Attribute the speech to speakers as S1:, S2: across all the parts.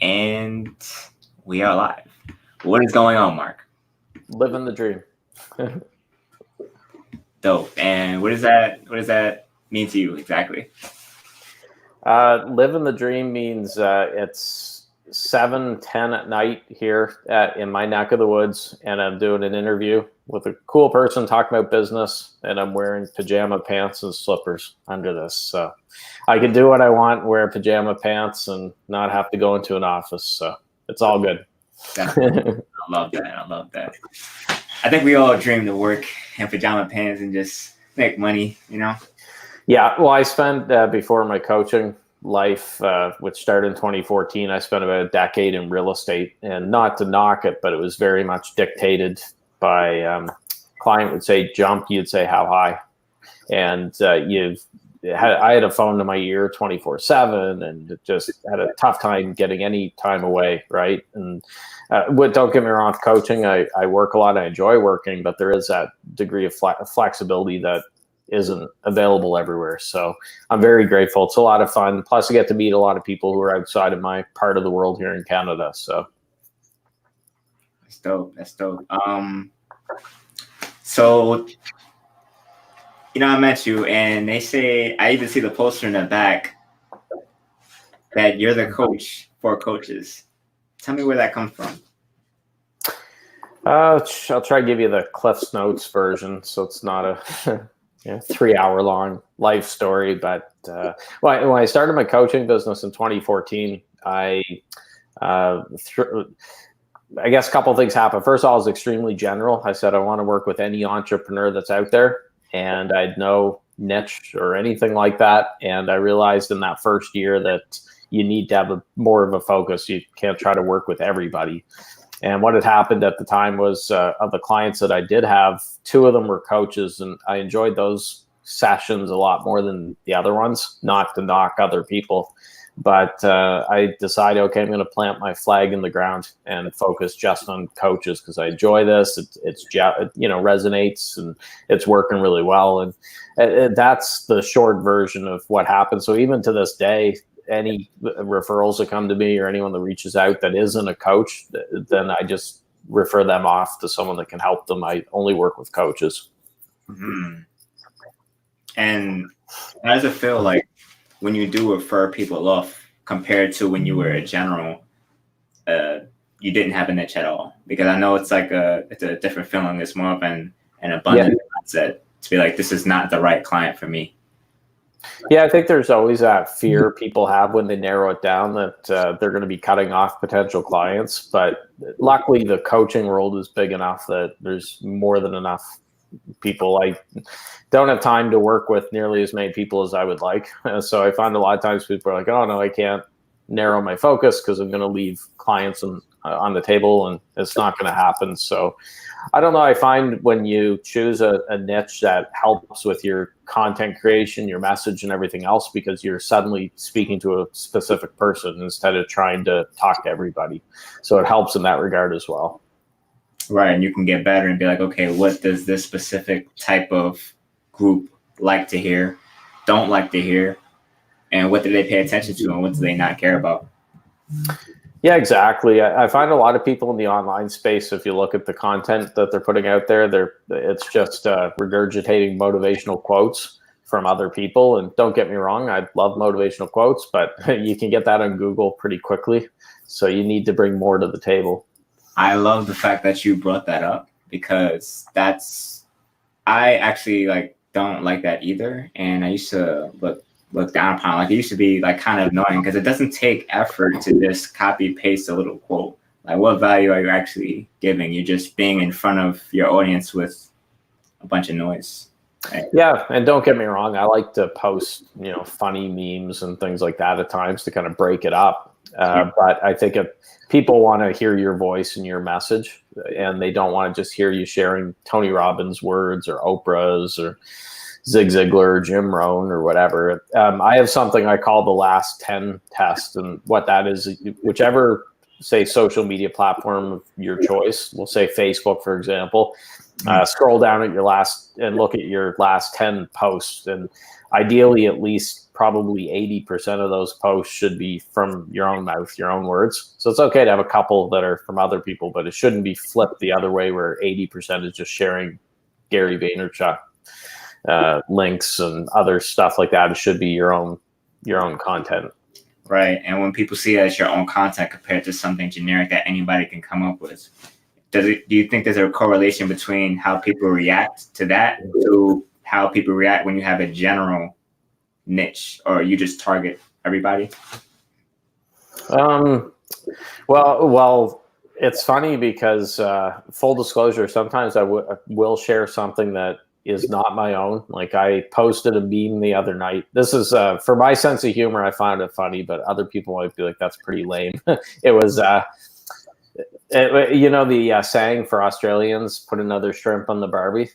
S1: And we are live. What is going on, Mark?
S2: Living the dream.
S1: Dope. And what does that mean to you exactly?
S2: Living the dream means it's 7:10 at night here in my neck of the woods, and I'm doing an interview with a cool person talking about business, and I'm wearing pajama pants and slippers under this. So I can do what I want, wear pajama pants, and not have to go into an office. So it's all good.
S1: I love that. I think we all dream to work in pajama pants and just make money,
S2: Yeah, well, I spent before my coaching life, which started in 2014, I spent about a decade in real estate, and not to knock it, but it was very much dictated by client would say jump, you'd say how high, and I had a phone to my ear 24/7, and just had a tough time getting any time away, right? And don't get me wrong, with coaching, I work a lot, I enjoy working, but there is that degree of flexibility that isn't available everywhere. So I'm very grateful. It's a lot of fun. Plus I get to meet a lot of people who are outside of my part of the world here in Canada. So
S1: that's dope. So, I met you, and they say, I even see the poster in the back that you're the coach for coaches. Tell me where that comes from.
S2: I'll try to give you the Cliff's Notes version, so it's not a 3-hour-long life story. But when I started my coaching business in 2014, I guess a couple of things happened. First of all, I was extremely general. I said I want to work with any entrepreneur that's out there, and I had no niche or anything like that. And I realized in that first year that you need to have more of a focus. You can't try to work with everybody. And what had happened at the time was of the clients that I did have, 2 of them were coaches, and I enjoyed those sessions a lot more than the other ones, not to knock other people. But I decided, okay, I'm going to plant my flag in the ground and focus just on coaches because I enjoy this. It's resonates, and it's working really well. And that's the short version of what happened. So even to this day, any referrals that come to me or anyone that reaches out that isn't a coach, then I just refer them off to someone that can help them. I only work with coaches.
S1: Mm-hmm. And how does it feel like when you do refer people off compared to when you were a general, you didn't have a niche at all? Because I know it's like it's a different feeling. It's more of an abundant mindset to be like, this is not the right client for me.
S2: Yeah, I think there's always that fear people have when they narrow it down that they're going to be cutting off potential clients. But luckily, the coaching world is big enough that there's more than enough people. I don't have time to work with nearly as many people as I would like. So I find a lot of times people are like, oh, no, I can't narrow my focus because I'm going to leave clients on the table, and it's not going to happen. So I don't know. I find when you choose a niche that helps with your content creation, your message, and everything else, because you're suddenly speaking to a specific person instead of trying to talk to everybody. So it helps in that regard as well.
S1: Right. And you can get better and be like, okay, what does this specific type of group like to hear, don't like to hear, and what do they pay attention to, and what do they not care about?
S2: Yeah, exactly. I find a lot of people in the online space, if you look at the content that they're putting out there, it's just regurgitating motivational quotes from other people. And don't get me wrong, I love motivational quotes, but you can get that on Google pretty quickly. So you need to bring more to the table.
S1: I love the fact that you brought that up, because I actually don't like that either. And I used to look down upon, it used to be kind of annoying because it doesn't take effort to just copy paste a little quote. Like, what value are you actually giving? You're just being in front of your audience with a bunch of noise. Right?
S2: Yeah, and don't get me wrong, I like to post funny memes and things like that at times to kind of break it up. But I think if people want to hear your voice and your message, and they don't want to just hear you sharing Tony Robbins' words or Oprah's or Zig Ziglar, Jim Rohn, or whatever. I have something I call the last 10 test. And what that is, whichever, say, social media platform of your choice, we'll say Facebook, for example, scroll down at your last and look at your last 10 posts. And ideally, at least probably 80% of those posts should be from your own mouth, your own words. So it's okay to have a couple that are from other people, but it shouldn't be flipped the other way where 80% is just sharing Gary Vaynerchuk links and other stuff like that. It should be your own content.
S1: Right. And when people see it as your own content compared to something generic that anybody can come up with, do you think there's a correlation between how people react to that to how people react when you have a general niche, or you just target everybody?
S2: Well, it's funny because full disclosure, sometimes I will share something that is not my own. Like I posted a meme the other night. This is for my sense of humor. I found it funny, but other people might be like, that's pretty lame. It was, the saying for Australians, put another shrimp on the Barbie.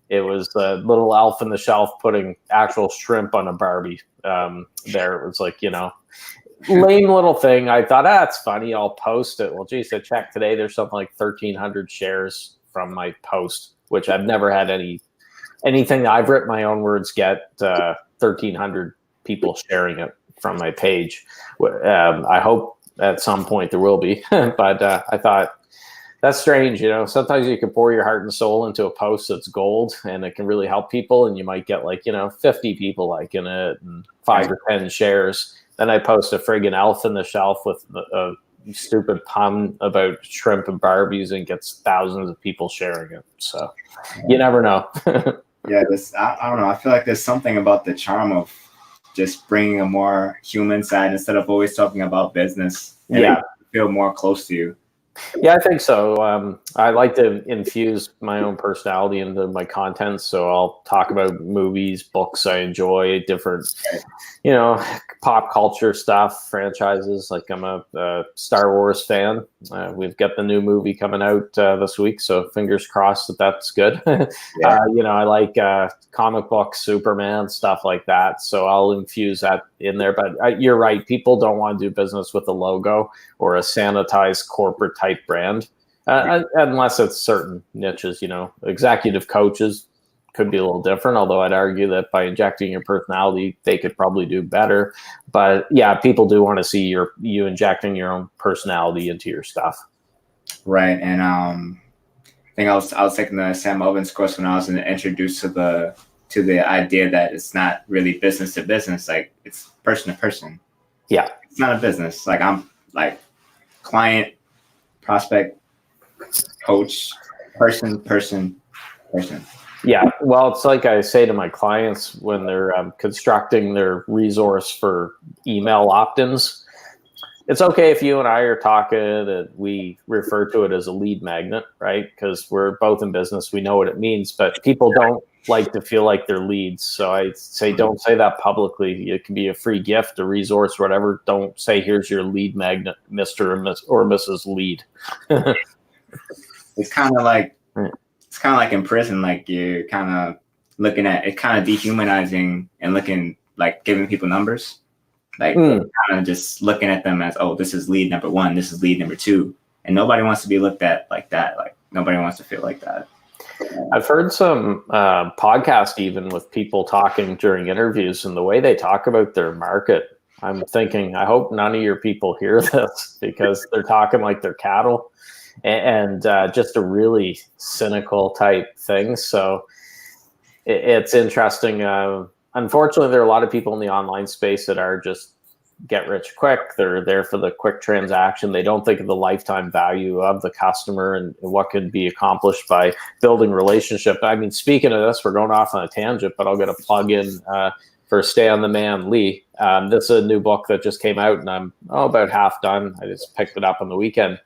S2: It was a little elf on the shelf putting actual shrimp on a Barbie. There it was like, lame little thing. I thought, it's funny. I'll post it. Well, geez, I checked today. There's something like 1,300 shares from my post, which I've never had anything that I've written my own words get 1,300 people sharing it from my page. I hope at some point there will be, but I thought that's strange. Sometimes you can pour your heart and soul into a post that's gold and it can really help people. And you might get 50 people liking it and 5 or 10 shares. Then I post a friggin' elf in the shelf with a stupid pun about shrimp and Barbies and gets thousands of people sharing it. So you never know.
S1: Yeah, I don't know. I feel like there's something about the charm of just bringing a more human side instead of always talking about business.
S2: Yeah,
S1: feel more close to you.
S2: Yeah, I think so. I like to infuse my own personality into my content. So I'll talk about movies, books I enjoy, different, pop culture stuff, franchises. Like I'm a Star Wars fan. We've got the new movie coming out this week. So fingers crossed that's good.
S1: Yeah.
S2: I like comic books, Superman, stuff like that. So I'll infuse that in there. But you're right. People don't want to do business with a logo or a sanitized corporate type brand, unless it's certain niches. Executive coaches could be a little different, although I'd argue that by injecting your personality, they could probably do better. But yeah, people do want to see you injecting your own personality into your stuff.
S1: Right. And I think I was taking the Sam Ovens course when I was introduced to the idea that it's not really business to business, like it's person to person.
S2: Yeah.
S1: It's not a business. Like I'm like client, prospect, coach, person.
S2: Yeah, well, it's like I say to my clients when they're constructing their resource for email opt-ins. It's okay if you and I are talking and we refer to it as a lead magnet, right? Because we're both in business. We know what it means, but people don't like to feel like they're leads. So I say, don't say that publicly. It can be a free gift, a resource, whatever. Don't say, here's your lead magnet, Mr. or Mrs. Lead.
S1: It's kind of like in prison, like you're kind of looking at it, kind of dehumanizing and looking like giving people numbers, like kind of just looking at them as, oh, this is lead number 1, this is lead number 2, and nobody wants to be looked at like that. Like nobody wants to feel like that.
S2: I've heard some podcast even with people talking during interviews, and the way they talk about their market, I'm thinking, I hope none of your people hear this because they're talking like they're cattle. And just a really cynical type thing. So it's interesting. Unfortunately, there are a lot of people in the online space that are just get rich quick. They're there for the quick transaction. They don't think of the lifetime value of the customer and what can be accomplished by building relationship. I mean, speaking of this, we're going off on a tangent, but I'll get a plug in for Stay on the Man, Lee. This is a new book that just came out, and I'm about half done. I just picked it up on the weekend.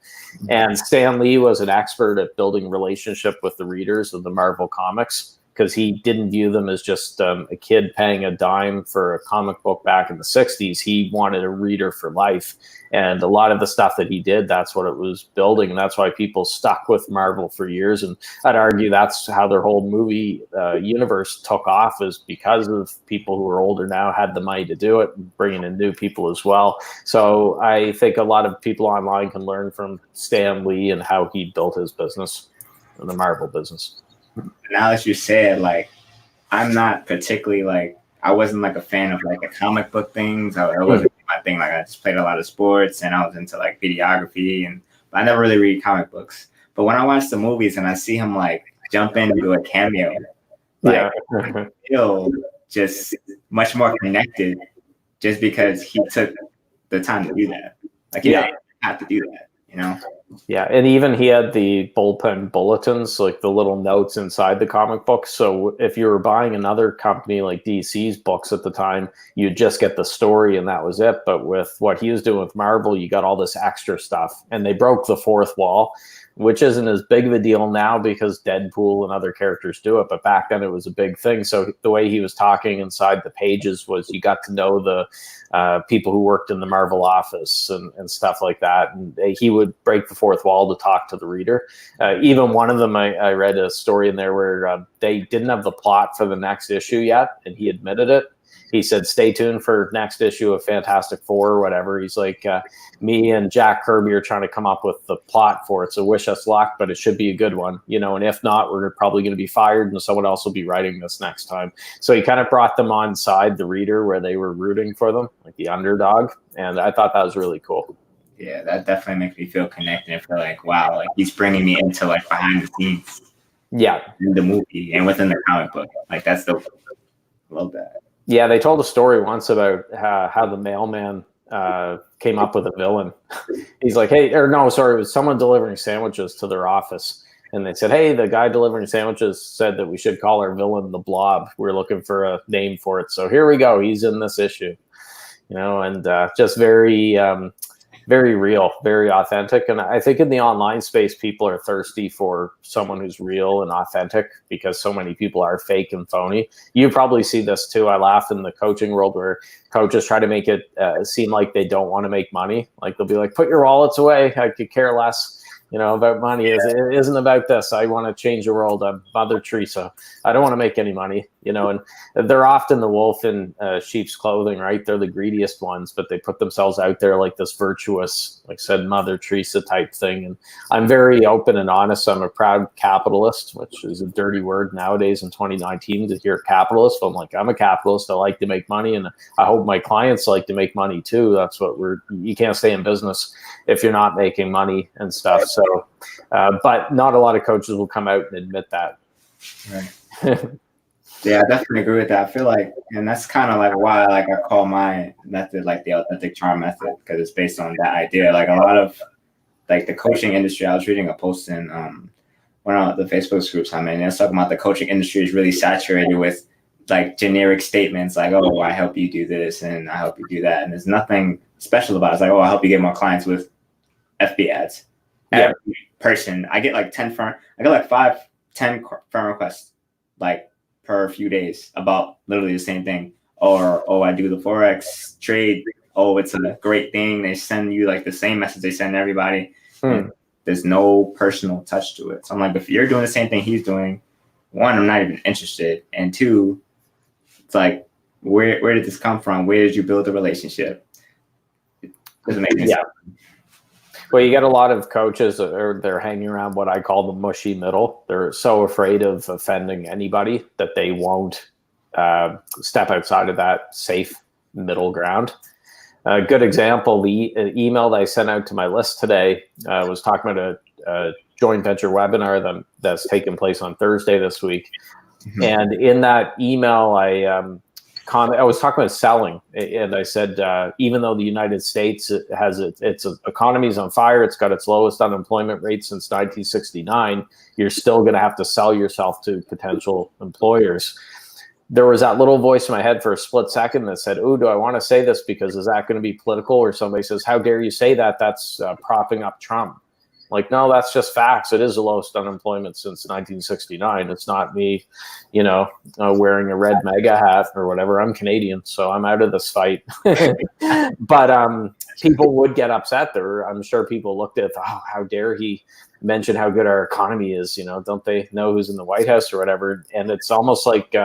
S2: And Stan Lee was an expert at building relationship with the readers of the Marvel comics, because he didn't view them as just a kid paying a dime for a comic book back in the 60s. He wanted a reader for life. And a lot of the stuff that he did, that's what it was building. And that's why people stuck with Marvel for years. And I'd argue that's how their whole movie universe took off, is because of people who are older now had the money to do it, and bringing in new people as well. So I think a lot of people online can learn from Stan Lee and how he built his business, the Marvel business.
S1: Now that you say it, like I'm not particularly like I wasn't like a fan of like the comic book things. I wasn't my thing. Like I just played a lot of sports and I was into like videography, and but I never really read comic books. But when I watch the movies and I see him like jump in and do a cameo, like I feel just much more connected just because he took the time to do that. Like he didn't have to do that, you know?
S2: Yeah, and even he had the bullpen bulletins, like the little notes inside the comic book. So if you were buying another company like DC's books at the time, you'd just get the story and that was it. But with what he was doing with Marvel, you got all this extra stuff. And they broke the fourth wall, which isn't as big of a deal now because Deadpool and other characters do it. But back then it was a big thing. So the way he was talking inside the pages was you got to know the people who worked in the Marvel office and stuff like that. And he would break the fourth wall to talk to the reader. Even one of them, I read a story in there where they didn't have the plot for the next issue yet, and he admitted it. He said, stay tuned for next issue of Fantastic Four or whatever. He's like, me and Jack Kirby are trying to come up with the plot for it. So wish us luck, but it should be a good one, you know, and if not, we're probably going to be fired and someone else will be writing this next time. So he kind of brought them on side the reader where they were rooting for them, like the underdog. And I thought that was really cool.
S1: Yeah, that definitely makes me feel connected and feel like, wow, like he's bringing me into like behind the scenes.
S2: Yeah.
S1: In the movie and within the comic book. Like that's the, love that.
S2: Yeah, they told a story once about how the mailman came up with a villain. He's like, hey, or no, sorry, it was someone delivering sandwiches to their office. And they said, hey, the guy delivering sandwiches said that we should call our villain the Blob. We're looking for a name for it. So here we go. He's in this issue, you know, and just very, very real, very authentic. And I think in the online space, people are thirsty for someone who's real and authentic because so many people are fake and phony. You probably see this too. I laugh in the coaching world where coaches try to make it seem like they don't want to make money. Like they'll be like, put your wallets away. I could care less, you know, about money. It isn't about this. I want to change the world. I'm Mother Teresa. I don't want to make any money, you know, and they're often the wolf in sheep's clothing, right? They're the greediest ones, but they put themselves out there like this virtuous, like I said, Mother Teresa type thing. And I'm very open and honest. I'm a proud capitalist, which is a dirty word nowadays in 2019 to hear capitalist. But I'm like, I'm a capitalist. I like to make money. And I hope my clients like to make money too. That's what you can't stay in business if you're not making money and stuff. So, but not a lot of coaches will come out and admit that.
S1: Right. Yeah, I definitely agree with that. I feel like, and that's kind of like why like I call my method like the authentic charm method, because it's based on that idea. Like a lot of like the coaching industry, I was reading a post in one of the Facebook groups I'm in, and it's talking about the coaching industry is really saturated with like generic statements like, oh, I help you do this and I help you do that. And there's nothing special about it. It's like, oh, I help you get more clients with FB ads.
S2: Yeah.
S1: Every person, I get like 10 firm, I get like 5-10 firm requests like per few days about literally the same thing. Or, oh, I do the Forex trade. Oh, it's a great thing. They send you like the same message they send everybody. And there's no personal touch to it. So I'm like, if you're doing the same thing he's doing, one, I'm not even interested. And two, it's like, where did this come from? Where did you build the relationship? It doesn't make any sense.
S2: Well, you get a lot of coaches they're hanging around what I call the mushy middle. They're so afraid of offending anybody that they won't step outside of that safe middle ground. A good example, the email that I sent out to my list today was talking about a joint venture webinar that's taking place on Thursday this week. Mm-hmm. And in that email, I was talking about selling, and I said, even though the United States has its economy is on fire, it's got its lowest unemployment rate since 1969, you're still going to have to sell yourself to potential employers. There was that little voice in my head for a split second that said, oh, do I want to say this because is that going to be political? Or somebody says, how dare you say that? That's propping up Trump. Like, no, that's just facts. It is the lowest unemployment since 1969. It's not me, wearing a red MAGA hat or whatever. I'm Canadian, so I'm out of this fight. But people would get upset there. I'm sure people looked at, oh, how dare he mention how good our economy is? Don't they know who's in the White House or whatever? And it's almost like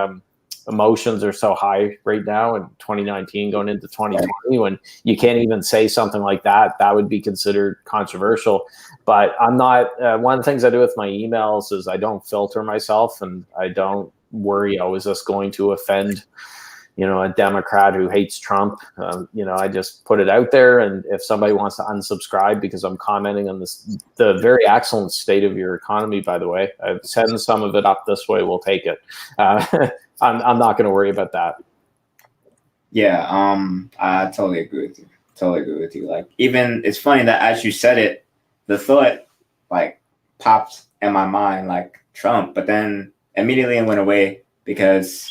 S2: emotions are so high right now in 2019 going into 2020 when you can't even say something like that would be considered controversial. But I'm not one of the things I do with my emails is I don't filter myself and I don't worry, oh, is this going to offend a Democrat who hates Trump. I just put it out there, and if somebody wants to unsubscribe because I'm commenting on the very excellent state of your economy, by the way, send some of it up this way. We'll take it. I'm not going to worry about that.
S1: Yeah, I totally agree with you. Totally agree with you. Like, even it's funny that as you said it, the thought like popped in my mind like Trump, but then immediately it went away because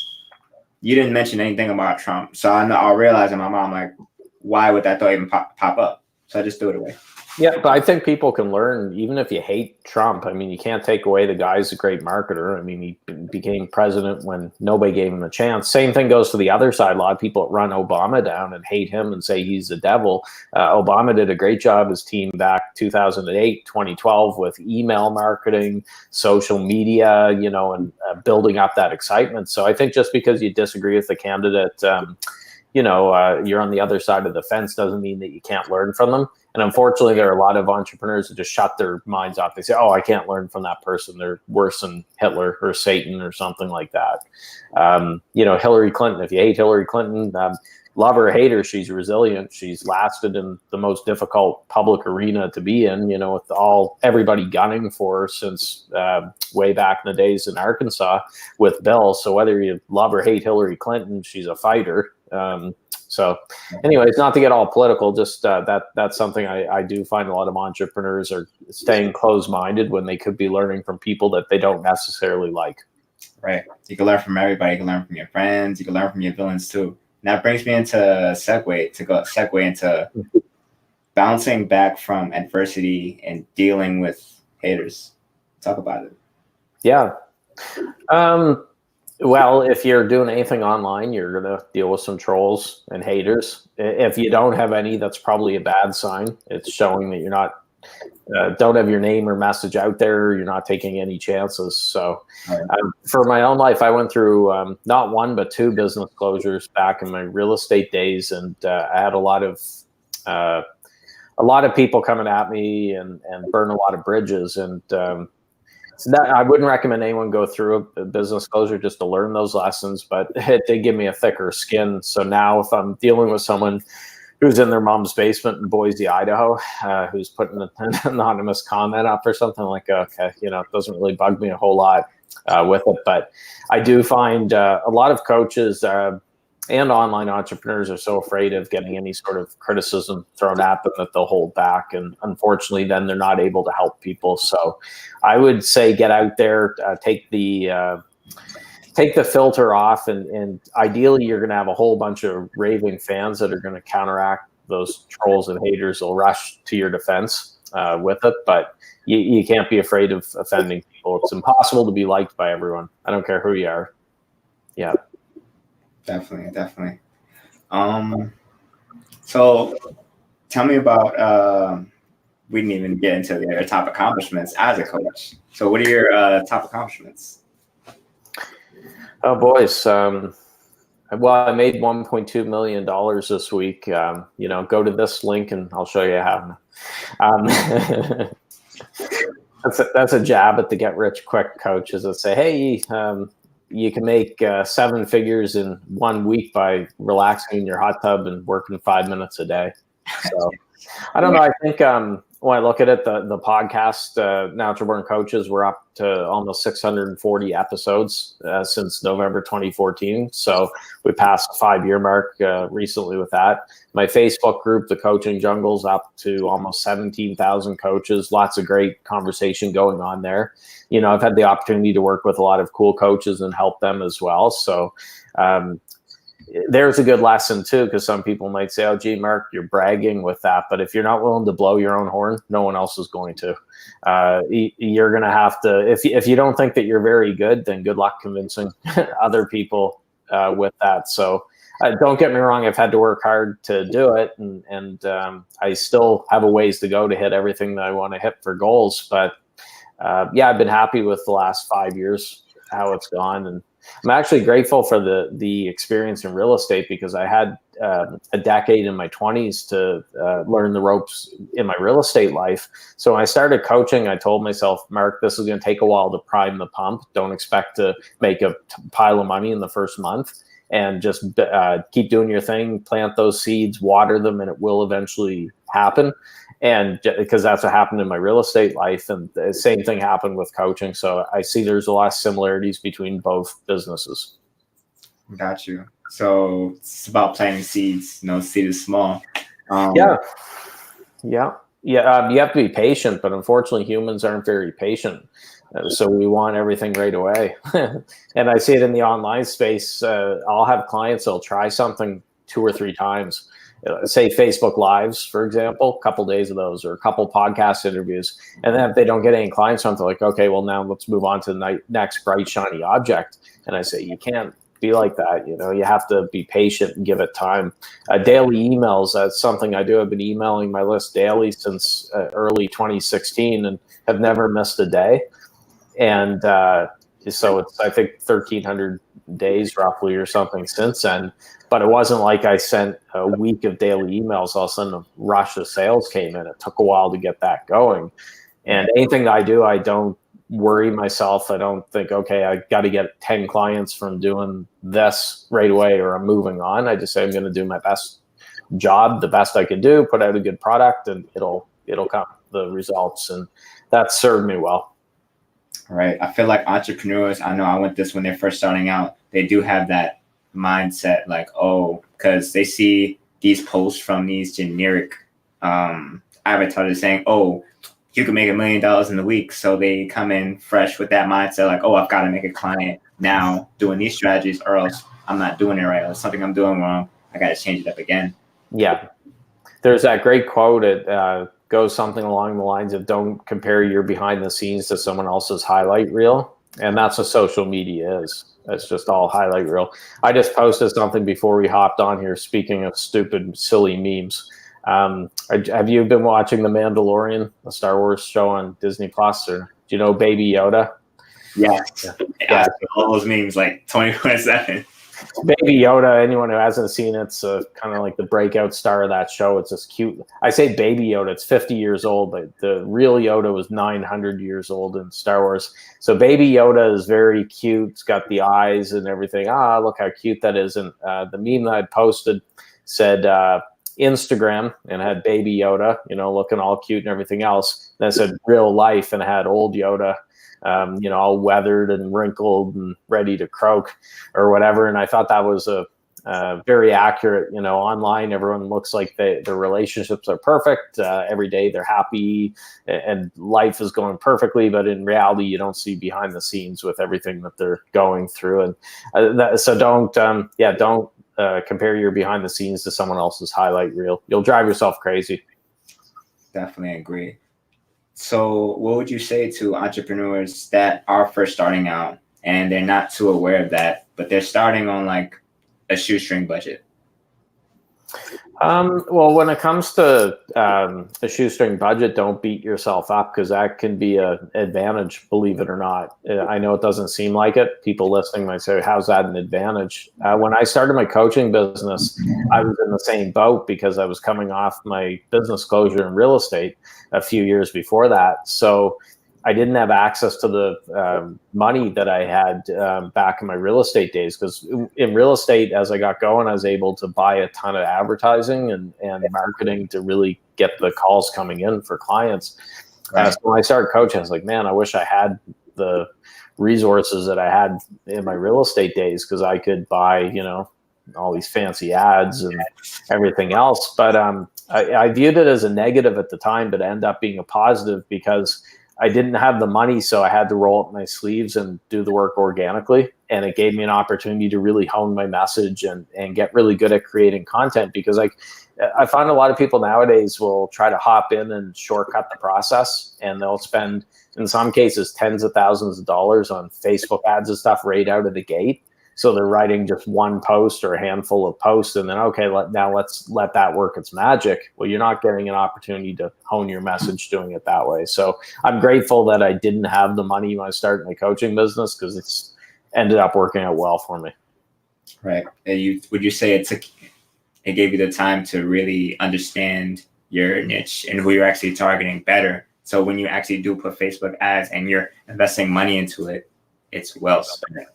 S1: you didn't mention anything about Trump. So I'll realize in my mind, like, why would that thought even pop up? So I just threw it away.
S2: Yeah, but I think people can learn, even if you hate Trump. I mean, you can't take away the guy's a great marketer. I mean, he became president when nobody gave him a chance. Same thing goes to the other side. A lot of people run Obama down and hate him and say he's the devil. Obama did a great job, his team back 2008, 2012 with email marketing, social media, and building up that excitement. So I think just because you disagree with the candidate, you're on the other side of the fence doesn't mean that you can't learn from them. And unfortunately, there are a lot of entrepreneurs who just shut their minds off. They say, oh, I can't learn from that person. They're worse than Hitler or Satan or something like that. Hillary Clinton, if you hate Hillary Clinton, love her or hate her, she's resilient. She's lasted in the most difficult public arena to be in, with everybody gunning for her since way back in the days in Arkansas with Bill. So whether you love or hate Hillary Clinton, she's a fighter. So anyways, not to get all political, just that's something I do find a lot of entrepreneurs are staying closed-minded when they could be learning from people that they don't necessarily like.
S1: Right. You can learn from everybody. You can learn from your friends. You can learn from your villains too. And that brings me into segue into bouncing back from adversity and dealing with haters. Talk about it.
S2: Yeah. Well, if you're doing anything online, you're going to deal with some trolls and haters. If you don't have any, that's probably a bad sign. It's showing that you're not don't have your name or message out there. You're not taking any chances. So for my own life, I went through not one, but two business closures back in my real estate days. And I had a lot of people coming at me and burn a lot of bridges. And so that, I wouldn't recommend anyone go through a business closure just to learn those lessons, but it did give me a thicker skin. So now if I'm dealing with someone who's in their mom's basement in Boise, Idaho, who's putting an anonymous comment up or something, like, okay, it doesn't really bug me a whole lot with it. But I do find a lot of coaches and online entrepreneurs are so afraid of getting any sort of criticism thrown at them that they'll hold back. And unfortunately, then they're not able to help people. So I would say get out there, take the filter off. And ideally, you're going to have a whole bunch of raving fans that are going to counteract those trolls and haters will rush to your defense with it. But you can't be afraid of offending people. It's impossible to be liked by everyone. I don't care who you are. Yeah.
S1: Definitely. So tell me about, we didn't even get into your top accomplishments as a coach. So what are your top accomplishments?
S2: Oh, boys. Well, I made $1.2 million this week. Go to this link and I'll show you how. That's a jab at the get rich quick coaches that say, hey, you can make 7 figures in 1 week by relaxing in your hot tub and working 5 minutes a day. So I don't know. I think when I look at it, the podcast, Natural Born Coaches, we're up to almost 640 episodes since November 2014. So we passed the 5-year mark recently with that. My Facebook group, The Coaching Jungle, is up to almost 17,000 coaches. Lots of great conversation going on there. I've had the opportunity to work with a lot of cool coaches and help them as well. So there's a good lesson too, because some people might say, oh, gee, Mark, you're bragging with that. But if you're not willing to blow your own horn, no one else is going to. You're going to have to, if you don't think that you're very good, then good luck convincing other people with that. So don't get me wrong, I've had to work hard to do it. And I still have a ways to go to hit everything that I want to hit for goals. But I've been happy with the last 5 years, how it's gone. And I'm actually grateful for the experience in real estate, because I had a decade in my 20s to learn the ropes in my real estate life. So when I started coaching, I told myself, Mark, this is going to take a while to prime the pump. Don't expect to make a pile of money in the first month. and just keep doing your thing, plant those seeds, water them, and it will eventually happen. And because that's what happened in my real estate life, and the same thing happened with coaching. So I see there's a lot of similarities between both businesses.
S1: Got you. So it's about planting seeds. Seed is small.
S2: Yeah. You have to be patient, but unfortunately, humans aren't very patient. So we want everything right away. And I see it in the online space. I'll have clients that'll try something 2 or 3 times. Say Facebook Lives, for example, a couple days of those, or a couple podcast interviews. And then if they don't get any clients from, they're like, okay, well, now let's move on to the next bright, shiny object. And I say, you can't be like that. You have to be patient and give it time. Daily emails, that's something I do. I've been emailing my list daily since early 2016 and have never missed a day. And so it's, I think, 1,300 days roughly or something since then. But it wasn't like I sent a week of daily emails. All of a sudden, a rush of sales came in. It took a while to get that going. And anything that I do, I don't worry myself. I don't think, okay, I got to get 10 clients from doing this right away or I'm moving on. I just say I'm going to do my best job, the best I can do, put out a good product, and it'll come, the results. And that served me well.
S1: Right. I feel like entrepreneurs, I know I went this when they're first starting out, they do have that mindset like, because they see these posts from these generic advertisers saying, you can make $1 million in a week. So they come in fresh with that mindset like, I've got to make a client now doing these strategies or else I'm not doing it right. Or something I'm doing wrong. I got to change it up again.
S2: Yeah. There's that great quote. It goes something along the lines of, don't compare your behind the scenes to someone else's highlight reel. And that's what social media is. It's just all highlight reel. I just posted something before we hopped on here. Speaking of stupid, silly memes, have you been watching The Mandalorian, the Star Wars show on Disney Plus? Or do you know Baby Yoda?
S1: Yes. Yeah. All those memes like 24/7.
S2: Baby Yoda, anyone who hasn't seen it's kind of like the breakout star of that show. It's just cute. I say Baby Yoda, it's 50 years old, but the real Yoda was 900 years old in Star Wars. So Baby Yoda is very cute. It's got the eyes and everything. Look how cute that is. And the meme that I posted said Instagram and had Baby Yoda, looking all cute and everything else. And it said real life and it had old Yoda, all weathered and wrinkled and ready to croak or whatever. And I thought that was a very accurate. Online, everyone looks like their relationships are perfect. Every day they're happy and life is going perfectly. But in reality, you don't see behind the scenes with everything that they're going through. And so don't compare your behind the scenes to someone else's highlight reel. You'll drive yourself crazy.
S1: Definitely agree. So what would you say to entrepreneurs that are first starting out and they're not too aware of that, but they're starting on like a shoestring budget?
S2: Well, when it comes to a shoestring budget, don't beat yourself up because that can be an advantage, believe it or not. I know it doesn't seem like it. People listening might say, how's that an advantage? When I started my coaching business, I was in the same boat because I was coming off my business closure in real estate a few years before that. So I didn't have access to the money that I had back in my real estate days, because in real estate, as I got going, I was able to buy a ton of advertising and marketing to really get the calls coming in for clients. So when I started coaching, I was like, man, I wish I had the resources that I had in my real estate days, because I could buy, all these fancy ads and everything else. But I viewed it as a negative at the time, but it ended up being a positive because I didn't have the money, so I had to roll up my sleeves and do the work organically. And it gave me an opportunity to really hone my message and get really good at creating content, because I find a lot of people nowadays will try to hop in and shortcut the process, and they'll spend, in some cases, tens of thousands of dollars on Facebook ads and stuff right out of the gate. So they're writing just one post or a handful of posts, and then, okay, let's let that work its magic. Well, you're not getting an opportunity to hone your message doing it that way. So I'm grateful that I didn't have the money when I started my coaching business, because it's ended up working out well for me.
S1: Right. And would you say it gave you the time to really understand your niche and who you're actually targeting better? So when you actually do put Facebook ads and you're investing money into it, it's well spent.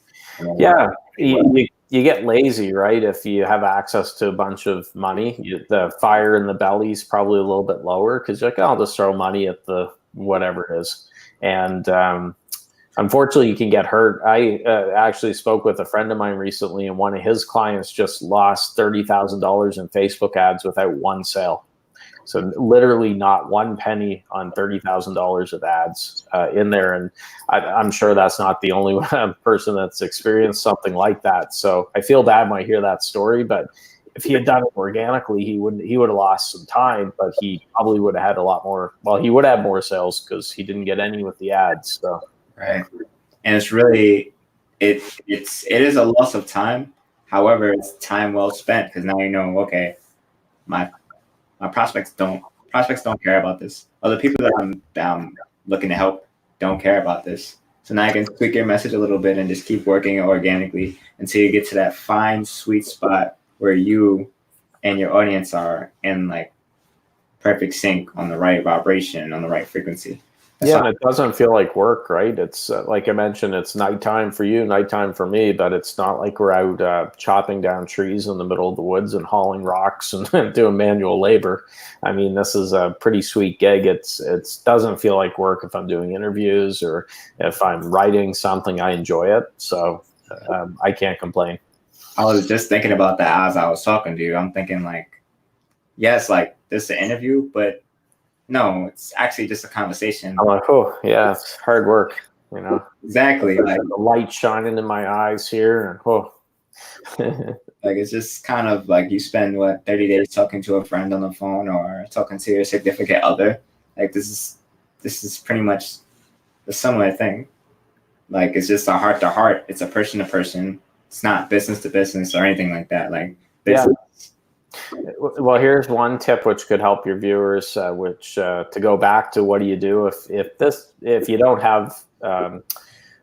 S2: Yeah, you you get lazy, right? If you have access to a bunch of money, the fire in the belly is probably a little bit lower because you're like, oh, I'll just throw money at the whatever it is. And unfortunately, you can get hurt. I actually spoke with a friend of mine recently, and one of his clients just lost $30,000 in Facebook ads without one sale. So literally not one penny on $30,000 of ads in there. And I'm sure that's not the only person that's experienced something like that. So I feel bad when I hear that story, but if he had done it organically, he would have lost some time, but he probably would have had a lot more. Well, he would have more sales because he didn't get any with the ads. So.
S1: Right. And it's really, it is a loss of time. However, it's time well spent because now you know, okay, my prospects don't care about this. Other people that I'm looking to help don't care about this. So now I can tweak your message a little bit and just keep working it organically until you get to that fine, sweet spot where you and your audience are in like perfect sync on the right vibration, on the right frequency.
S2: Yeah, and it doesn't feel like work, right? It's like I mentioned, it's nighttime for you, nighttime for me, but it's not like we're out chopping down trees in the middle of the woods and hauling rocks and doing manual labor. I mean, this is a pretty sweet gig. It doesn't feel like work if I'm doing interviews or if I'm writing something. I enjoy it, so I can't complain.
S1: I was just thinking about that as I was talking to you. I'm thinking like, yes, like this is an interview, but no, it's actually just a conversation.
S2: I'm like, oh, yeah, it's hard work, you know.
S1: Exactly. Like
S2: the light shining in my eyes here. And, oh.
S1: Like it's just kind of like you spend 30 days talking to a friend on the phone or talking to your significant other. Like this is pretty much a similar thing. Like it's just a heart to heart. It's a person to person. It's not business to business or anything like that. Like business.
S2: Yeah. Well, here's one tip which could help your viewers. To go back to what do you do if you don't have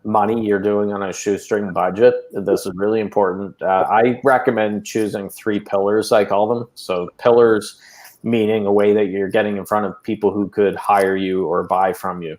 S2: money you're doing on a shoestring budget. This is really important. I recommend choosing 3 pillars, I call them. So pillars meaning a way that you're getting in front of people who could hire you or buy from you.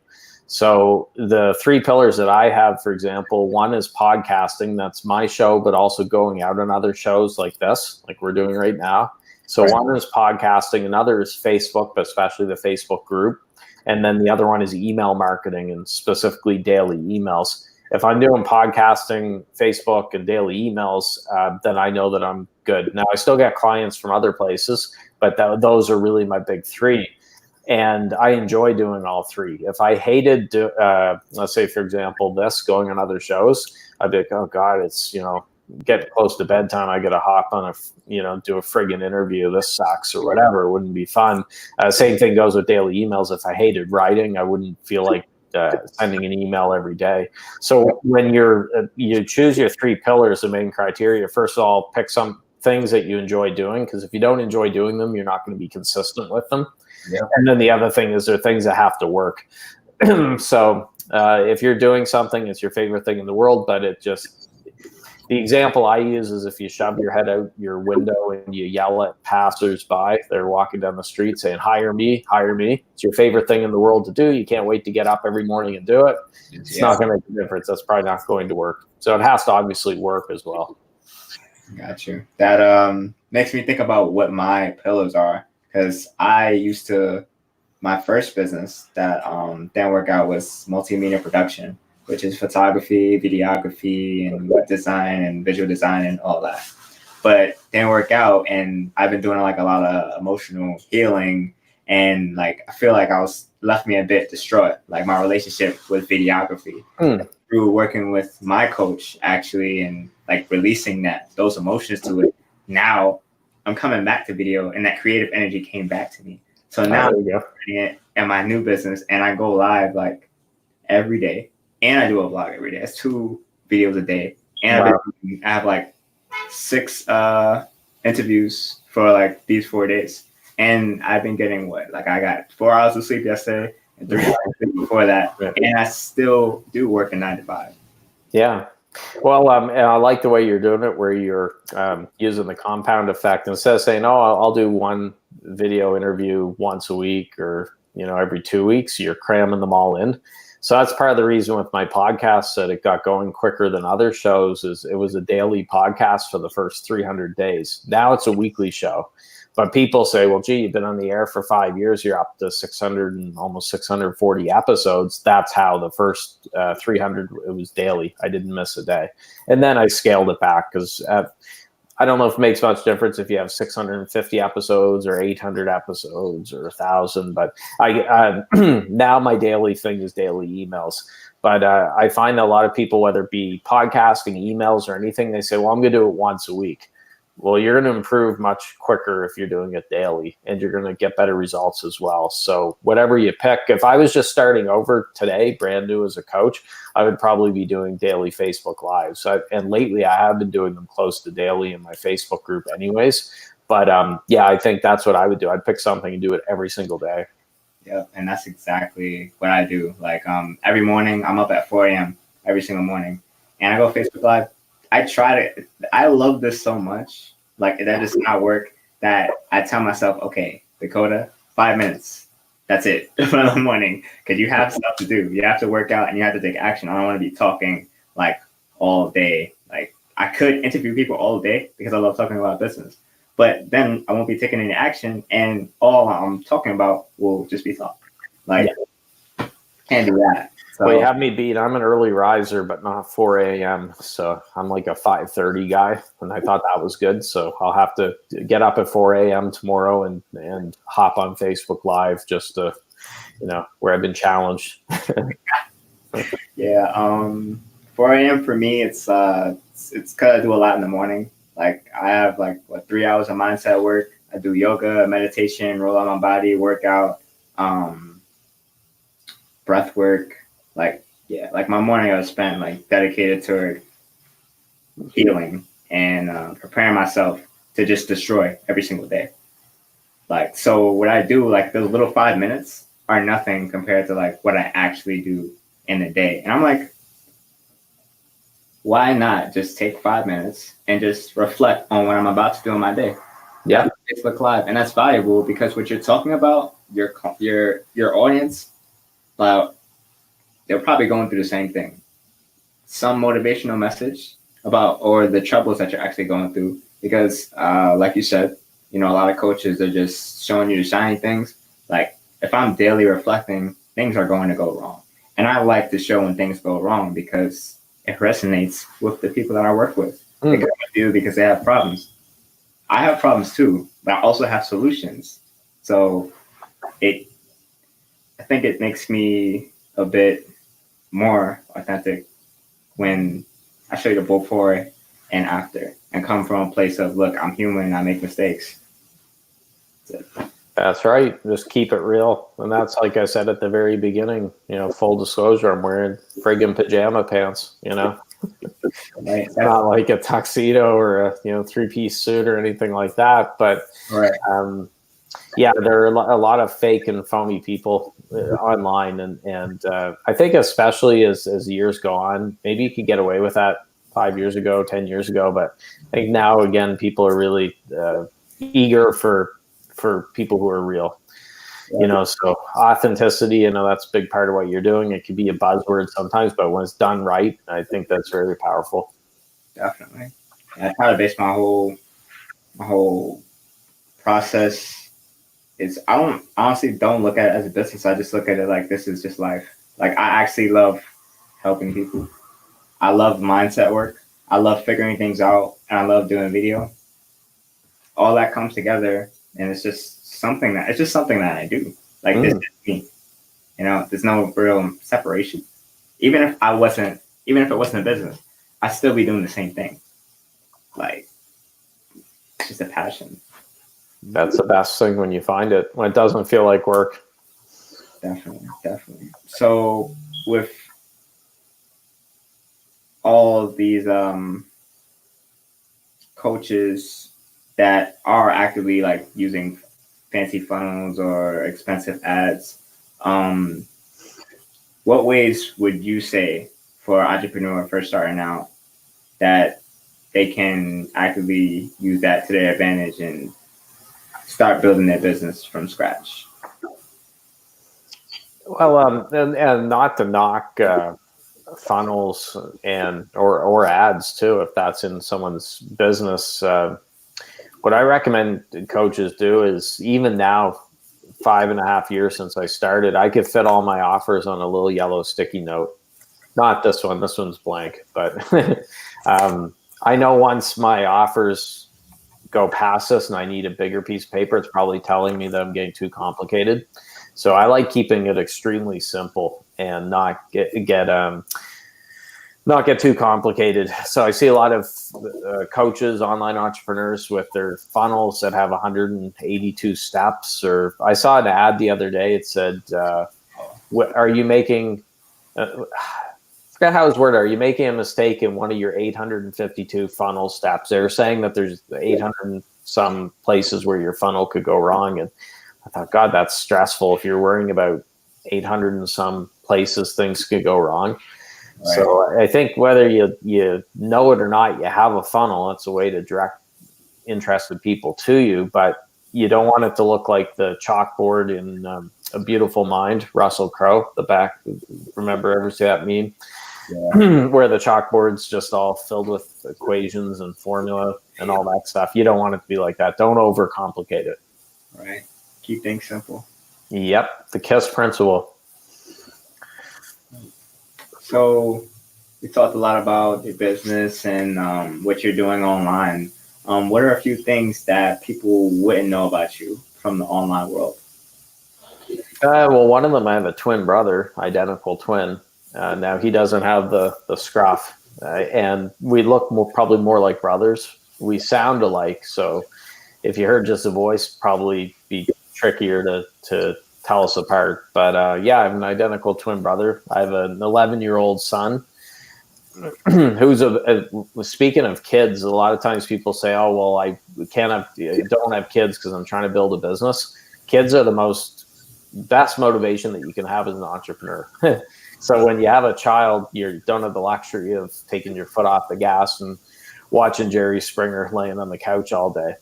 S2: So the 3 pillars that I have, for example, one is podcasting. That's my show, but also going out on other shows like this, like we're doing right now. So right. One is podcasting, another is Facebook, but especially the Facebook group. And then the other one is email marketing and specifically daily emails. If I'm doing podcasting, Facebook, and daily emails, then I know that I'm good. Now, I still get clients from other places, but those are really my big 3. And I enjoy doing all 3. If I hated, let's say, for example, going on other shows, I'd be like, oh, God, it's, getting close to bedtime. I got to hop on do a friggin' interview. This sucks or whatever. It wouldn't be fun. Same thing goes with daily emails. If I hated writing, I wouldn't feel like sending an email every day. So when you choose your 3 pillars, the main criteria, first of all, pick some things that you enjoy doing, because if you don't enjoy doing them, you're not going to be consistent with them. Yeah. And then the other thing is there are things that have to work. So if you're doing something, it's your favorite thing in the world, but the example I use is if you shove your head out your window and you yell at passersby, they're walking down the street saying, hire me. It's your favorite thing in the world to do. You can't wait to get up every morning and do it. It's not going to make a difference. That's probably not going to work. So it has to obviously work as well.
S1: Got you. That makes me think about what my pillars are, because my first business that didn't work out was multimedia production, which is photography, videography, and web design and visual design and all that. But didn't work out, and I've been doing like a lot of emotional healing, and like I feel like left me a bit distraught, like my relationship with videography. Through working with my coach actually and like releasing those emotions to it. Now I'm coming back to video, and that creative energy came back to me. So now I'm doing it in my new business, and I go live like every day. And I do a vlog every day. That's 2 videos a day. And wow. I have like 6 interviews for like these 4 days. And I've been getting I got 4 hours of sleep yesterday and 3 hours of sleep before that. And I still do work a 9 to 5.
S2: Yeah. Well, I like the way you're doing it, where you're using the compound effect. Instead of saying, oh, I'll do 1 video interview once a week or, every 2 weeks, you're cramming them all in. So that's part of the reason with my podcast that it got going quicker than other shows is it was a daily podcast for the first 300 days. Now it's a weekly show. But people say, well, gee, you've been on the air for 5 years. You're up to 600 and almost 640 episodes. That's how the first 300, it was daily. I didn't miss a day. And then I scaled it back because I don't know if it makes much difference if you have 650 episodes or 800 episodes or 1,000. But now my daily thing is daily emails. But I find that a lot of people, whether it be podcasting, emails, or anything, they say, well, I'm going to do it once a week. Well, you're going to improve much quicker if you're doing it daily, and you're going to get better results as well. So whatever you pick, if I was just starting over today, brand new as a coach, I would probably be doing daily Facebook Lives. And lately I have been doing them close to daily in my Facebook group anyways. But yeah, I think that's what I would do. I'd pick something and do it every single day.
S1: Yeah, and that's exactly what I do. Like every morning, I'm up at 4 a.m. every single morning, and I go Facebook Live. I love this so much. Like that does not work that I tell myself, okay, Dakota, 5 minutes. That's it for the morning. Because you have stuff to do. You have to work out and you have to take action. I don't want to be talking like all day. Like I could interview people all day because I love talking about business. But then I won't be taking any action and all I'm talking about will just be talk. Like can't do that. So,
S2: well, you have me beat. I'm an early riser, but not 4 a.m. So I'm like a 5:30 guy, and I thought that was good. So I'll have to get up at 4 a.m. tomorrow and hop on Facebook Live just to, where I've been challenged.
S1: Yeah, 4 a.m. for me, it's because I do a lot in the morning. Like I have 3 hours of mindset work. I do yoga, meditation, roll out my body, workout, breath work. Like my morning I was spent dedicated toward healing and preparing myself to just destroy every single day. So what I do, those little 5 minutes are nothing compared to what I actually do in a day. And I'm like, why not just take 5 minutes and just reflect on what I'm about to do in my day?
S2: Yeah.
S1: Facebook Live. And that's valuable because what you're talking about, your audience, they're probably going through the same thing. Some motivational message or the troubles that you're actually going through. Because like you said, a lot of coaches are just showing you the shiny things. Like if I'm daily reflecting, things are going to go wrong. And I like to show when things go wrong because it resonates with the people that I work with. They come with you because they have problems. I have problems too, but I also have solutions. So I think it makes me a bit more authentic when I show you the before and after and come from a place of, look, I'm human, I make mistakes.
S2: That's right. Just keep it real. And that's like I said at the very beginning, full disclosure, I'm wearing friggin' pajama pants,
S1: Right.
S2: It's not like a tuxedo or a 3-piece suit or anything like that. But
S1: right.
S2: Yeah, there are a lot of fake and phony people online. And I think especially as years go on, maybe you could get away with that 5 years ago, 10 years ago. But I think now, again, people are really eager for people who are real. So authenticity, that's a big part of what you're doing. It could be a buzzword sometimes, but when it's done right, I think that's very powerful.
S1: Definitely. And I try to base my whole process I honestly don't look at it as a business. I just look at it like this is just life. I actually love helping people. I love mindset work. I love figuring things out, and I love doing video. All that comes together, and it's just something that I do. This is me. There's no real separation. Even if it wasn't a business, I'd still be doing the same thing. It's just a passion.
S2: That's the best thing when you find it, when it doesn't feel like work.
S1: Definitely. So with all these coaches that are actively using fancy funnels or expensive ads, what ways would you say for an entrepreneur first starting out that they can actively use that to their advantage and start building their business from scratch?
S2: Well, and not to knock funnels and or ads too, if that's in someone's business. What I recommend coaches do is, even now, 5.5 years since I started, I could fit all my offers on a little yellow sticky note. Not this one. This one's blank. But I know once my offers go past this and I need a bigger piece of paper, it's probably telling me that I'm getting too complicated. So I like keeping it extremely simple and not get too complicated. So I see a lot of coaches, online entrepreneurs with their funnels that have 182 steps. Or I saw an ad the other day. It said, "Are you making?" I forgot how it was worded. Are you making a mistake in one of your 852 funnel steps? They're saying that there's 800 and some places where your funnel could go wrong, and I thought, God, that's stressful. If you're worrying about 800 and some places things could go wrong. Right. So I think whether you know it or not, you have a funnel. It's a way to direct interested people to you, but you don't want it to look like the chalkboard in A Beautiful Mind, Russell Crowe, the back. Remember ever see that meme? Yeah. Where the chalkboard's just all filled with equations and formula and all that stuff. You don't want it to be like that. Don't overcomplicate it.
S1: Right. Keep things simple.
S2: Yep. The KISS principle.
S1: So we talked a lot about your business and what you're doing online. What are a few things that people wouldn't know about you from the online world?
S2: Well, one of them, I have a twin brother, identical twin. Now he doesn't have the scruff, and we look probably more like brothers. We sound alike, so if you heard just the voice, probably be trickier to tell us apart. But yeah, I have an identical twin brother. I have an 11-year-old son who's speaking of kids, a lot of times people say, oh, well, I don't have kids because I'm trying to build a business. Kids are the best motivation that you can have as an entrepreneur. So when you have a child, you don't have the luxury of taking your foot off the gas and watching Jerry Springer laying on the couch all day.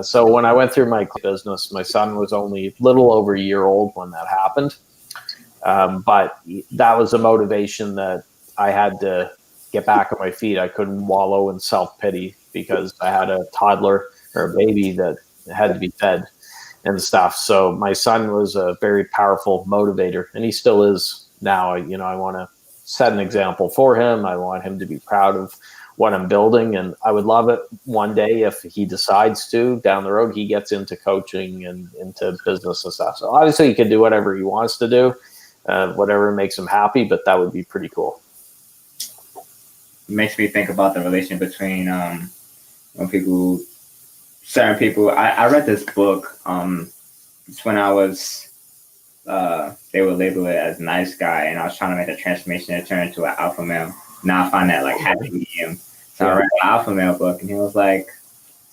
S2: So when I went through my business, my son was only a little over a year old when that happened. But that was a motivation that I had to get back on my feet. I couldn't wallow in self-pity because I had a toddler or a baby that had to be fed and stuff. So my son was a very powerful motivator, and he still is now. I want to set an example for him. I want him to be proud of what I'm building, and I would love it one day if he decides to, down the road, he gets into coaching and into business and stuff. So obviously he can do whatever he wants to do, whatever makes him happy, but that would be pretty cool.
S1: It makes me think about the relation between certain people. I read this book. It's when I was, they would label it as nice guy, and I was trying to make a transformation and turn into an alpha male. Now I find that like happy medium. So I read an alpha male book, and he was like,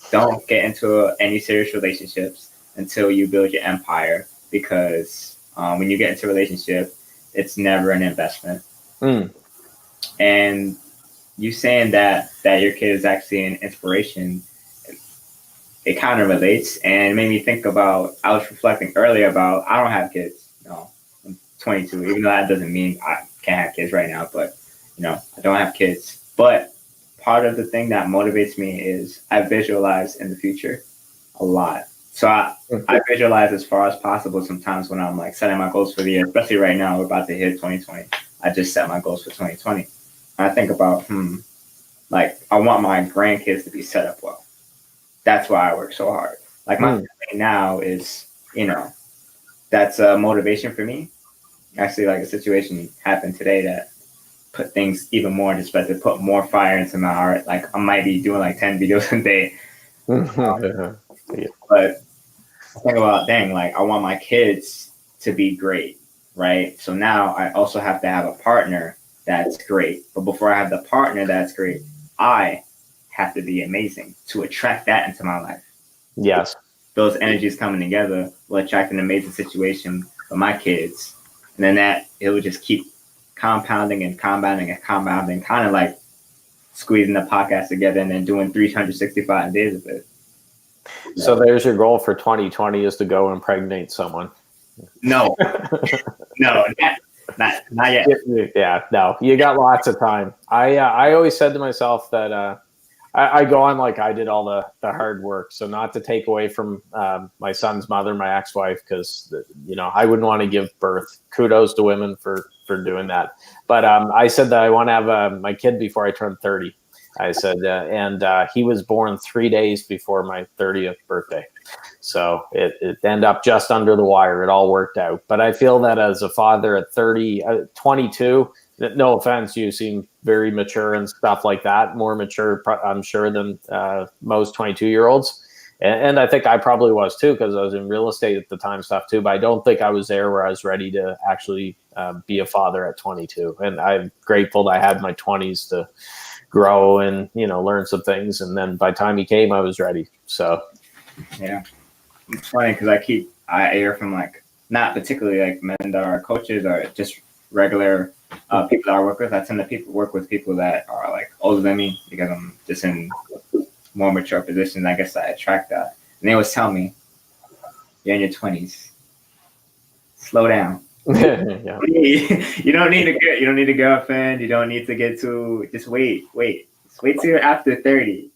S1: don't get into any serious relationships until you build your empire, because when you get into a relationship, it's never an investment. And you saying that your kid is actually an inspiration, it kind of relates, and made me think about, I was reflecting earlier about, I don't have kids. No, I'm 22, even though that doesn't mean I can't have kids right now, but I don't have kids. But part of the thing that motivates me is I visualize in the future a lot. So I visualize as far as possible sometimes when I'm like setting my goals for the year, especially right now, we're about to hit 2020. I just set my goals for 2020. And I think about, like I want my grandkids to be set up well. That's why I work so hard. Like my family now is, that's a motivation for me. Actually, like a situation happened today that put things even more into perspective, put more fire into my heart. Like I might be doing like 10 videos a day. But think about, dang, like I want my kids to be great, right? So now I also have to have a partner that's great. But before I have the partner that's great, I have to be amazing to attract that into my life.
S2: Yes.
S1: Those energies coming together will attract an amazing situation for my kids. And then it will just keep compounding and compounding and compounding, kind of like squeezing the podcast together and then doing 365 days of it.
S2: So there's your goal for 2020 is to go impregnate someone.
S1: No, Not yet.
S2: Yeah, no, you got lots of time. I always said to myself that I go on like I did all the hard work. So not to take away from my son's mother, my ex-wife, because I wouldn't want to give birth. Kudos to women for doing that. But I said that I want to have my kid before I turn 30. I said, and he was born 3 days before my 30th birthday. So it ended up just under the wire. It all worked out. But I feel that as a father at 22, no offense, you seem very mature and stuff like that, more mature, I'm sure, than most 22-year-olds. And I think I probably was too, because I was in real estate at the time stuff too. But I don't think I was there where I was ready to actually be a father at 22. And I'm grateful that I had my 20s to grow and learn some things. And then by the time he came, I was ready. So
S1: yeah, it's funny because I hear from like not particularly like men that are coaches or just regular people that I work with. I tend to work with people that are like older than me because I'm just in more mature positions. I guess I attract that. And they always tell me, "You're in your 20s. Slow down.
S2: yeah.
S1: You don't need a girlfriend. You don't need to get to. Just wait. Just wait till you're after 30.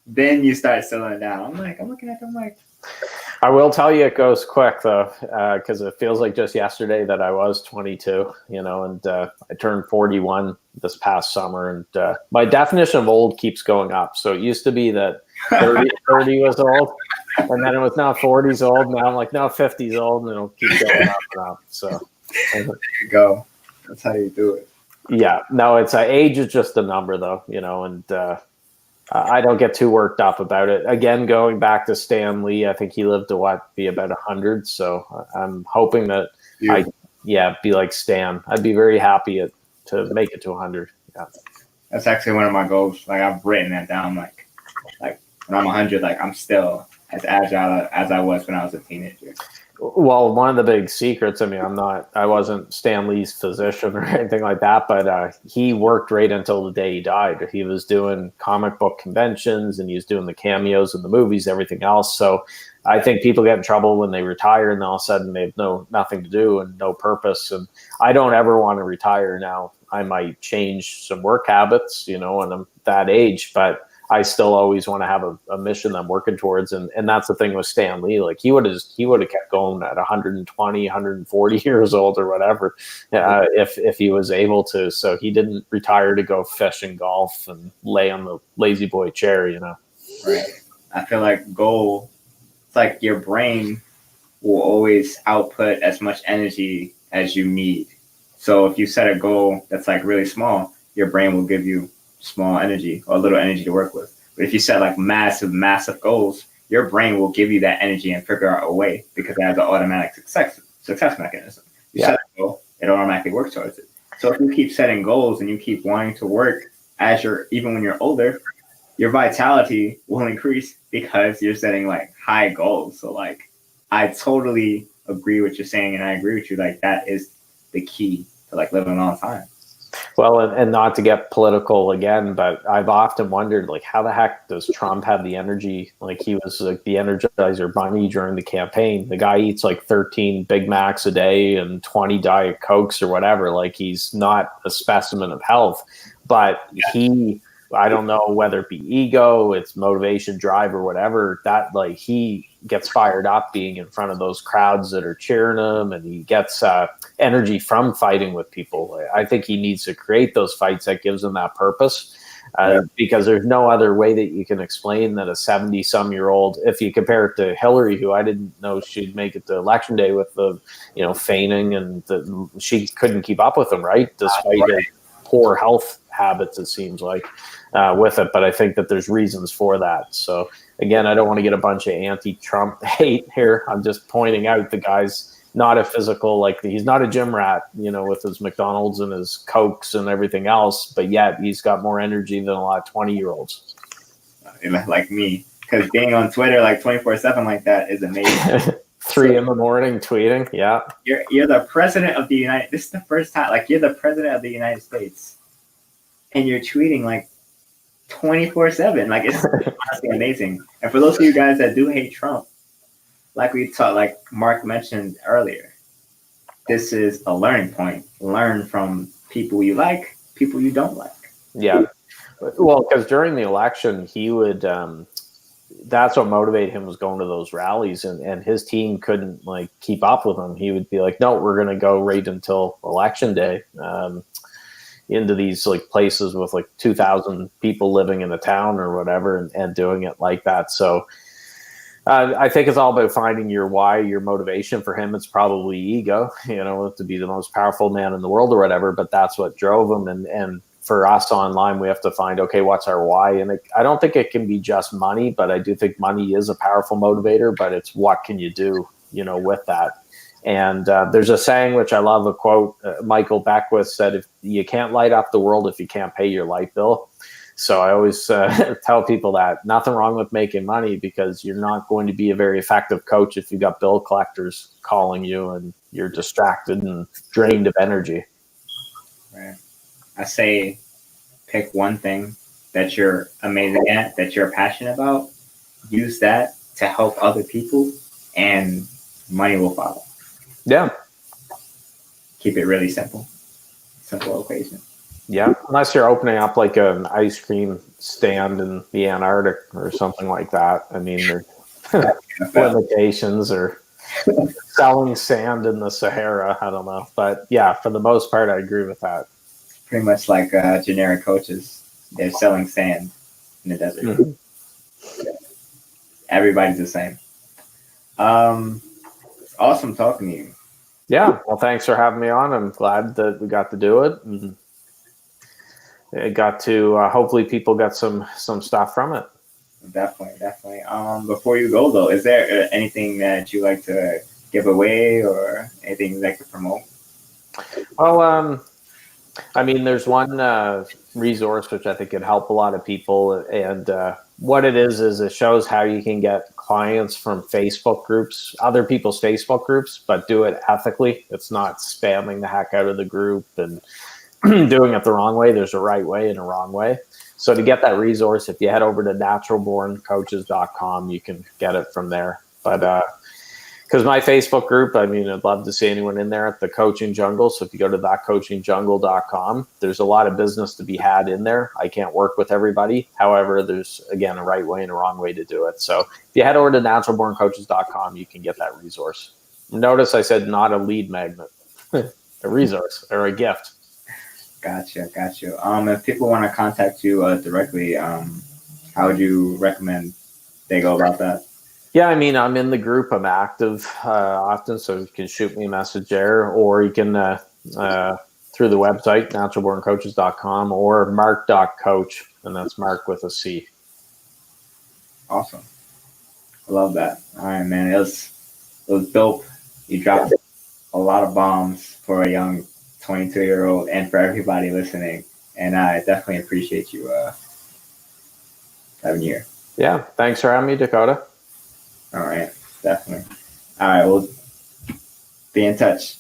S1: Then you start slowing down." I'm looking at them like.
S2: I will tell you it goes quick though, because it feels like just yesterday that I was 22, and I turned 41 this past summer, and my definition of old keeps going up. So it used to be that 30 was old, and then it was now 40's old. Now I'm like, no, 50's old, and it'll keep going up and up. So
S1: there you go. That's how you do it.
S2: Yeah, no, it's age is just a number though, and I don't get too worked up about it. Again, going back to Stan Lee, I think he lived to be about 100. So I'm hoping that be like Stan. I'd be very happy to make it to 100. Yeah,
S1: that's actually one of my goals. Like I've written that down. Like when I'm 100, like I'm still as agile as I was when I was a teenager.
S2: Well, one of the big secrets, I wasn't Stan Lee's physician or anything like that, but he worked right until the day he died. He was doing comic book conventions and he was doing the cameos in the movies, everything else. So I think people get in trouble when they retire and all of a sudden they have nothing to do and no purpose. And I don't ever want to retire now. I might change some work habits, when I'm that age, but I still always want to have a mission that I'm working towards. And that's the thing with Stan Lee. Like he would have kept going at 120, 140 years old or whatever, if he was able to. So he didn't retire to go fish and golf and lay on the lazy boy chair,
S1: Right. I feel like it's like your brain will always output as much energy as you need. So if you set a goal that's like really small, your brain will give you small energy or a little energy to work with. But if you set like massive goals, your brain will give you that energy and figure out a way because it has an automatic success mechanism. You set a goal, it automatically works towards it. So if you keep setting goals and you keep wanting to work even when you're older, your vitality will increase because you're setting like high goals. So like I totally agree with what you're saying, and I agree with you. Like that is the key to like living a long time.
S2: Well, and not to get political again, but I've often wondered, like, how the heck does Trump have the energy? Like, he was like the Energizer Bunny during the campaign. The guy eats like 13 Big Macs a day and 20 Diet Cokes or whatever. Like, he's not a specimen of health, but I don't know whether it be ego, it's motivation, drive, or whatever, that like he gets fired up being in front of those crowds that are cheering him, and he gets energy from fighting with people. I think he needs to create those fights that gives him that purpose, because there's no other way that you can explain that a 70-some-year-old, if you compare it to Hillary, who I didn't know she'd make it to election day with the feigning, and she couldn't keep up with him, right, despite her poor health habits, it seems like, with it. But I think that there's reasons for that. So again, I don't want to get a bunch of anti-Trump hate here. I'm just pointing out the guy's not a physical, like he's not a gym rat, with his McDonald's and his Cokes and everything else, but yet he's got more energy than a lot of 20-year-olds.
S1: Like me, because being on Twitter like 24/7 like that is amazing.
S2: 3 a.m. tweeting. Yeah.
S1: You're the president of the United. This is the first time, like, you're the president of the United States, and you're tweeting like 24/7. Like, it's honestly amazing. And for those of you guys that do hate Trump, like Mark mentioned earlier, this is a learning point. Learn from people you like, people you don't like.
S2: Yeah. Well, because during the election, he would, that's what motivated him, was going to those rallies, and his team couldn't like keep up with him. He would be like, no, we're going to go right until election day, into these like places with like 2,000 people living in a town or whatever, and doing it like that. So I think it's all about finding your why, your motivation. For him, it's probably ego, to be the most powerful man in the world or whatever, but that's what drove him. And for us online, we have to find, okay, what's our why? And I don't think it can be just money, but I do think money is a powerful motivator, but it's what can you do, with that? And there's a saying, which I love, a quote, Michael Beckwith said, if you can't light up the world if you can't pay your light bill. So I always tell people that nothing wrong with making money, because you're not going to be a very effective coach if you got bill collectors calling you and you're distracted and drained of energy.
S1: Right. I say pick one thing that you're amazing at, that you're passionate about, use that to help other people, and money will follow.
S2: Yeah.
S1: Keep it really simple. Simple equation.
S2: Yeah. Unless you're opening up like an ice cream stand in the Antarctic or something like that. I mean, there's limitations, or selling sand in the Sahara. I don't know. But yeah, for the most part, I agree with that.
S1: Pretty much like generic coaches. They're selling sand in the desert. Mm-hmm. Everybody's the same. It's awesome talking to you.
S2: Yeah. Well, thanks for having me on. I'm glad that we got to do it. And it got to, hopefully people got some stuff from it.
S1: Definitely. Before you go though, is there anything that you like to give away, or anything you'd like to promote?
S2: Well, I mean, there's one resource which I think could help a lot of people, and what it is it shows how you can get clients from Facebook groups, other people's Facebook groups, but do it ethically. It's not spamming the heck out of the group and doing it the wrong way. There's a right way and a wrong way. So to get that resource, if you head over to naturalborncoaches.com, you can get it from there. But because my Facebook group, I mean, I'd love to see anyone in there at the Coaching Jungle. So if you go to thatcoachingjungle.com, there's a lot of business to be had in there. I can't work with everybody. However, there's, again, a right way and a wrong way to do it. So if you head over to naturalborncoaches.com, you can get that resource. Notice I said not a lead magnet, a resource or a gift.
S1: Gotcha. If people want to contact you directly, how would you recommend they go about that?
S2: Yeah, I mean, I'm in the group. I'm active often, so you can shoot me a message there, or you can through the website, naturalborncoaches.com, or mark.coach, and that's Mark with a C.
S1: Awesome. I love that. All right, man. It was dope. You dropped a lot of bombs for a young 22-year-old and for everybody listening. And I definitely appreciate you having you here.
S2: Yeah. Thanks for having me, Dakota.
S1: All right. Definitely. All right. We'll be in touch.